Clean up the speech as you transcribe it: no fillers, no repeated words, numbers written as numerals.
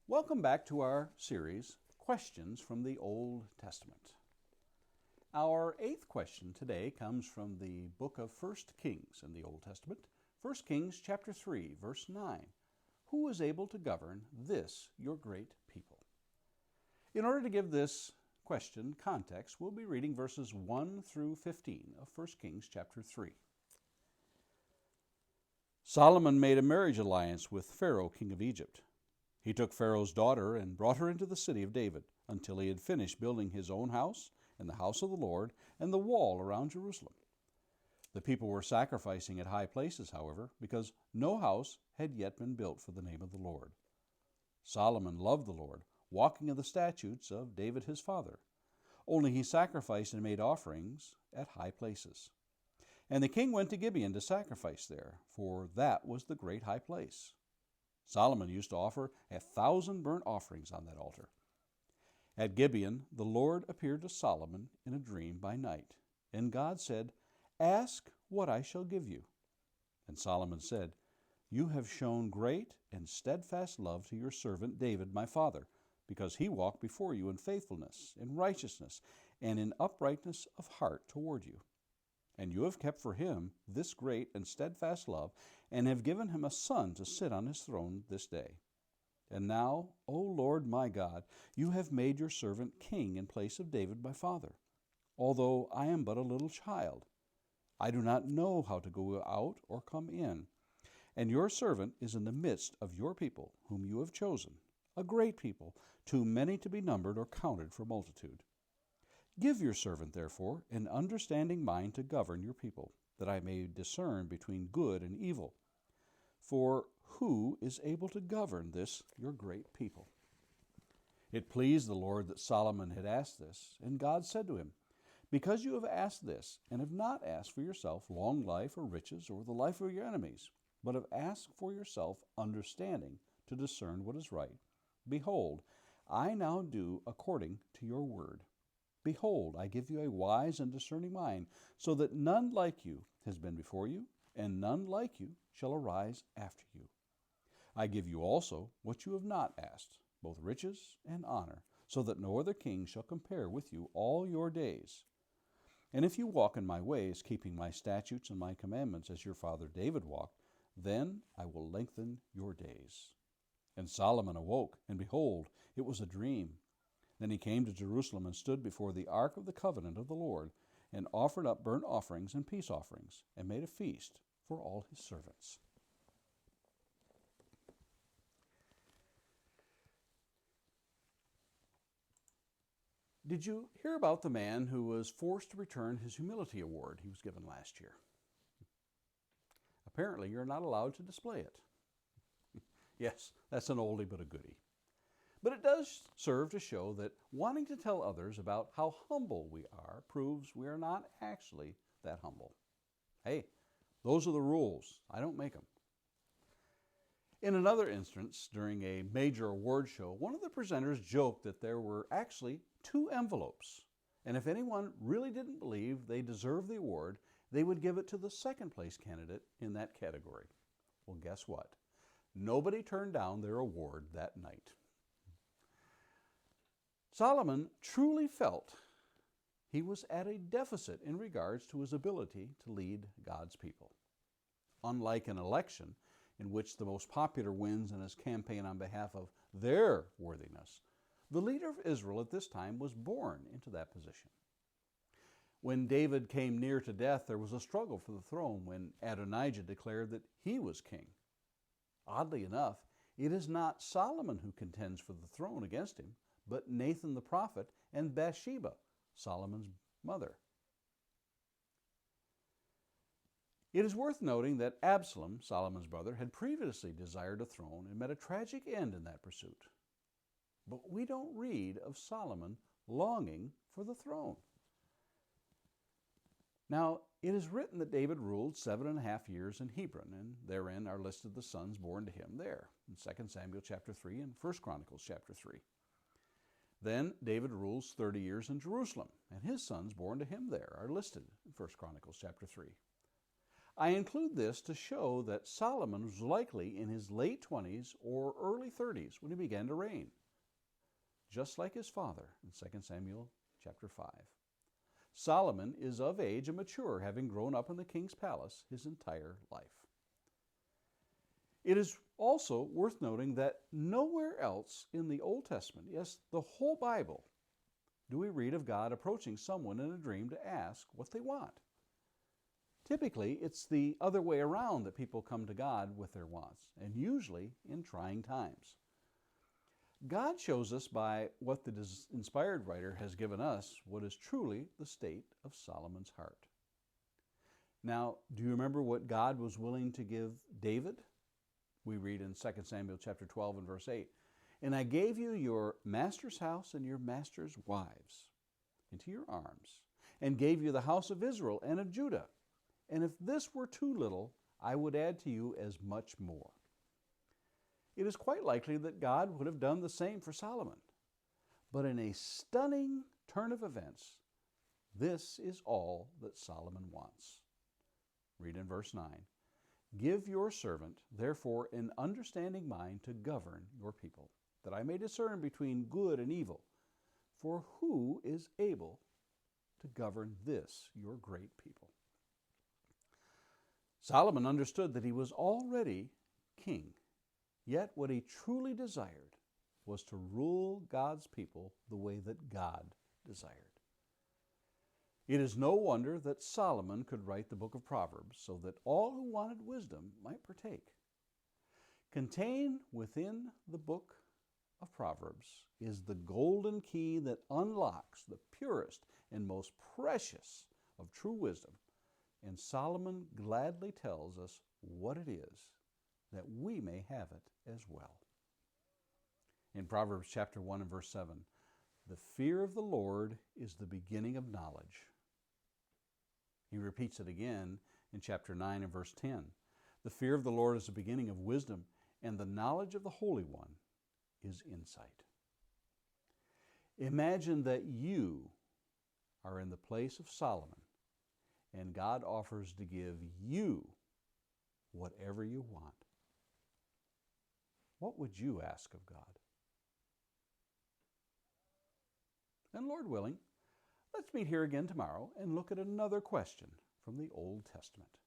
Welcome back to our series, Questions from the Old Testament. Our 8th question today comes from the book of 1 Kings in the Old Testament, 1 Kings chapter 3, verse 9. Who is able to govern this, your great people? In order to give this question context, we'll be reading verses 1 through 15 of 1 Kings chapter 3. Solomon made a marriage alliance with Pharaoh, king of Egypt. He took Pharaoh's daughter and brought her into the city of David until he had finished building his own house and the house of the Lord and the wall around Jerusalem. The people were sacrificing at high places, however, because no house had yet been built for the name of the Lord. Solomon loved the Lord, walking in the statutes of David his father. Only he sacrificed and made offerings at high places. And the king went to Gibeon to sacrifice there, for that was the great high place. Solomon used to offer 1,000 burnt offerings on that altar. At Gibeon, the Lord appeared to Solomon in a dream by night, and God said, "Ask what I shall give you." And Solomon said, "You have shown great and steadfast love to your servant David my father, because he walked before you in faithfulness, in righteousness, and in uprightness of heart toward you. And you have kept for him this great and steadfast love, and have given him a son to sit on his throne this day. And now, O Lord my God, you have made your servant king in place of David my father, although I am but a little child. I do not know how to go out or come in. And your servant is in the midst of your people, whom you have chosen, a great people, too many to be numbered or counted for multitude. Give your servant, therefore, an understanding mind to govern your people, that I may discern between good and evil. For who is able to govern this, your great people?" It pleased the Lord that Solomon had asked this, and God said to him, "Because you have asked this, and have not asked for yourself long life or riches or the life of your enemies, but have asked for yourself understanding to discern what is right, behold, I now do according to your word. Behold, I give you a wise and discerning mind, so that none like you has been before you, and none like you shall arise after you. I give you also what you have not asked, both riches and honor, so that no other king shall compare with you all your days. And if you walk in my ways, keeping my statutes and my commandments as your father David walked, then I will lengthen your days." And Solomon awoke, and behold, it was a dream. Then he came to Jerusalem and stood before the ark of the covenant of the Lord, and offered up burnt offerings and peace offerings, and made a feast for all his servants. Did you hear about the man who was forced to return his humility award he was given last year? Apparently, you're not allowed to display it. Yes, that's an oldie but a goodie. But it does serve to show that wanting to tell others about how humble we are proves we are not actually that humble. Hey, those are the rules. I don't make them. In another instance, during a major award show, one of the presenters joked that there were actually 2 envelopes, and if anyone really didn't believe they deserved the award, they would give it to the second place candidate in that category. Well, guess what? Nobody turned down their award that night. Solomon truly felt he was at a deficit in regards to his ability to lead God's people. Unlike an election in which the most popular wins in his campaign on behalf of their worthiness, the leader of Israel at this time was born into that position. When David came near to death, there was a struggle for the throne when Adonijah declared that he was king. Oddly enough, it is not Solomon who contends for the throne against him, but Nathan the prophet and Bathsheba, Solomon's mother. It is worth noting that Absalom, Solomon's brother, had previously desired a throne and met a tragic end in that pursuit. But we don't read of Solomon longing for the throne. Now, it is written that David ruled 7.5 years in Hebron, and therein are listed the sons born to him there, in 2 Samuel chapter 3 and 1 Chronicles chapter 3. Then David rules 30 years in Jerusalem, and his sons born to him there are listed in 1 Chronicles chapter 3. I include this to show that Solomon was likely in his late 20s or early 30s when he began to reign, just like his father in 2 Samuel chapter 5. Solomon is of age and mature, having grown up in the king's palace his entire life. It is also worth noting that nowhere else in the Old Testament, yes, the whole Bible, do we read of God approaching someone in a dream to ask what they want. Typically, it's the other way around that people come to God with their wants, and usually in trying times. God shows us by what the inspired writer has given us what is truly the state of Solomon's heart. Now, do you remember what God was willing to give David? We read in 2 Samuel chapter 12 and verse 8, "And I gave you your master's house and your master's wives into your arms, and gave you the house of Israel and of Judah. And if this were too little, I would add to you as much more." It is quite likely that God would have done the same for Solomon. But in a stunning turn of events, this is all that Solomon wants. Read in verse 9, "Give your servant, therefore, an understanding mind to govern your people, that I may discern between good and evil. For who is able to govern this, your great people?" Solomon understood that he was already king, yet what he truly desired was to rule God's people the way that God desired. It is no wonder that Solomon could write the book of Proverbs so that all who wanted wisdom might partake. Contained within the book of Proverbs is the golden key that unlocks the purest and most precious of true wisdom. And Solomon gladly tells us what it is, that we may have it as well. In Proverbs chapter 1 and verse 7, "The fear of the Lord is the beginning of knowledge." He repeats it again in chapter 9 and verse 10. "The fear of the Lord is the beginning of wisdom, and the knowledge of the Holy One is insight." Imagine that you are in the place of Solomon, and God offers to give you whatever you want. What would you ask of God? And Lord willing, let's meet here again tomorrow and look at another question from the Old Testament.